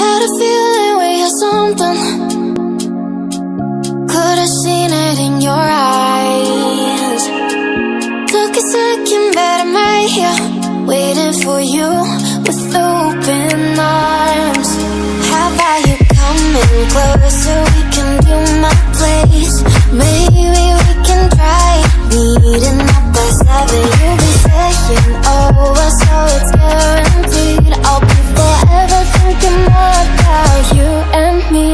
Had a feeling we had something. Could've seen it in your eyes. Took a second, but I'm right here, waiting for you with open arms. How about you coming closer? We can do my place. Maybe we can try meeting up by 7. You'll be saying over, so it's guaranteed. I'll be forever thinking more about you and me.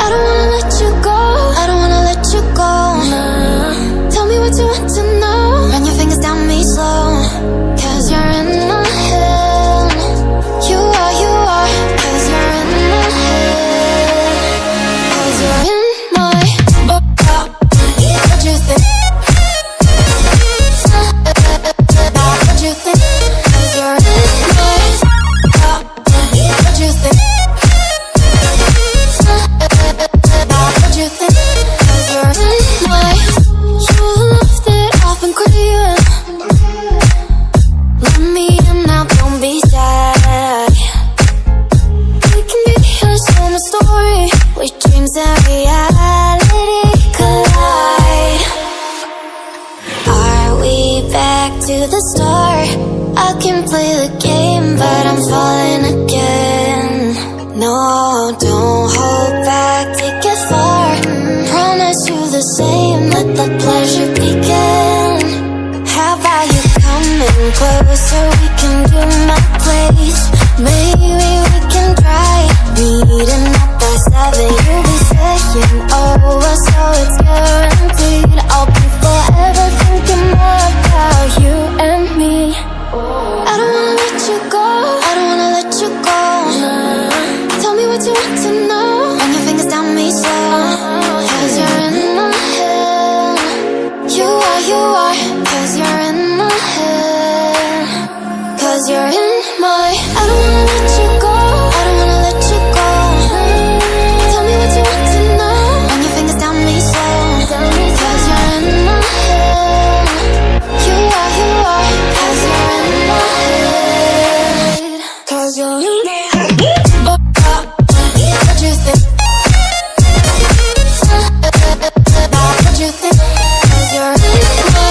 I don't wanna let you go, I don't wanna let you go, nah. Tell me what you want to know. Run your fingers down me slow, 'cause you're in my head. You are, 'cause you're in my head. 'Cause you're in my what you think? What you think? 'Cause you're in my what you think? What you think? 'Cause you're in my. You left it off and craving. Let me in now, don't be shy. We can be here, so my story, where dreams and reality collide. Are we back to the start? I can play the game, but I'm falling again. No, don't hold back, take it far. Promise you the same, let the pleasure begin. How about you coming closer? We can do my place. Maybe we can try meeting up by 7. You'll be saying over, so it's guaranteed. I'll be forever thinking more about you and me. I don't wanna let you go, I don't wanna let you go, nah. Tell me what you want to know. Run your fingers down me slow, 'cause you're in my head. You are, 'cause you're in my head. 'Cause you're in my. I don't wanna let you go, I don't wanna let you go. Tell me what you want to know. Run your fingers down me slow, 'cause you're in my head. You are, 'cause you're in my head. 'Cause you're in my head. What you think? What you think? 'Cause you're in my.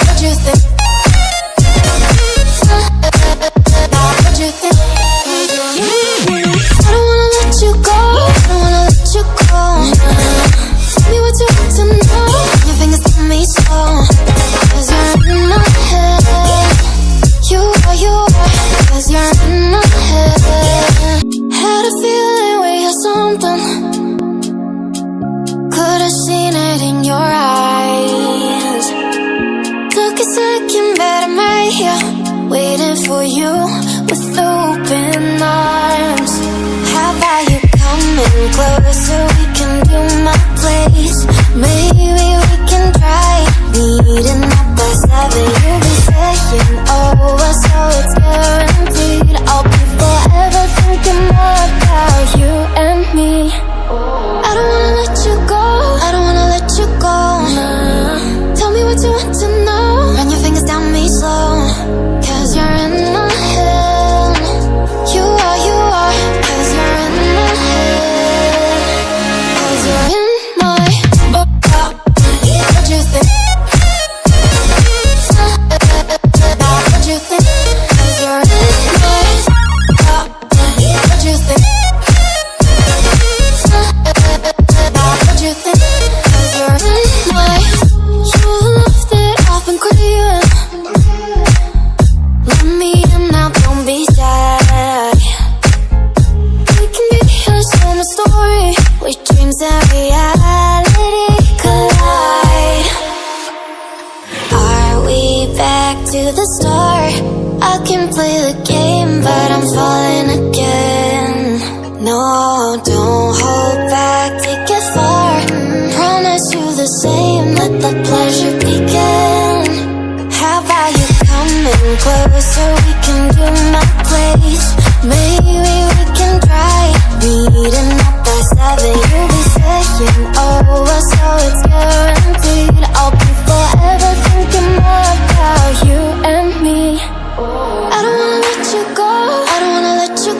What you think? What you think? 'Cause you're in my. I don't wanna let you go, I don't wanna let you go, nah. Tell me what you want to know. Your fingers tell me so, 'cause you're in my head. You are, 'cause you're in my head. Had a feeling we had something. Could've seen it in your eyes. Took a second, but I'm right here, waiting for you with open arms. How about you coming closer? We can do my place. Maybe we can try meeting up by 7. You'll be saying over, so it's guaranteed. I'll be forever thinking more about you and me. I don't wanna let you go, I don't wanna let you go, nah. Tell me what you want to know. Run your fingers down me slow, 'cause you're in my head. You are, 'cause you're in my head. 'Cause you're in my. What you think? What you think? 'Cause you're in my. What you think? What you think? 'Cause you're in my. You left it off and craving. Let me in now, don't be shy. We can be here, so my story, where dreams and reality collide. Are we back to the start? I can play the game, but I'm falling again. No, don't hold back, take it far. Promise you the same, let the pleasure begin. How about you coming closer? We can do my place. Maybe we can try meeting up by 7. You'll be saying over, so it's guaranteed. I'll be forever thinking more about you and me. I don't wanna let you go, I don't wanna let you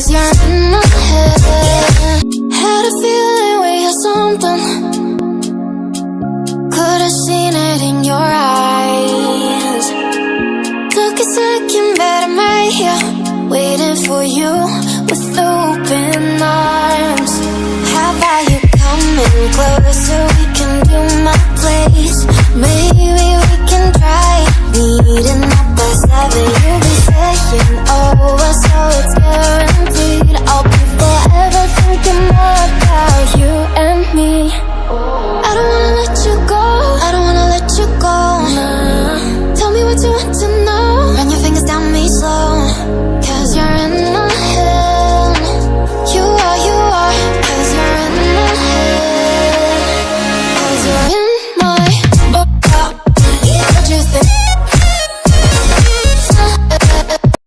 'cause you're in my head. Had a feeling we had something. Could've seen it in your eyes. Took a second, but I'm right here, waiting for you with open arms. How about you coming closer? We can do my place. Maybe we can try meeting up by 7.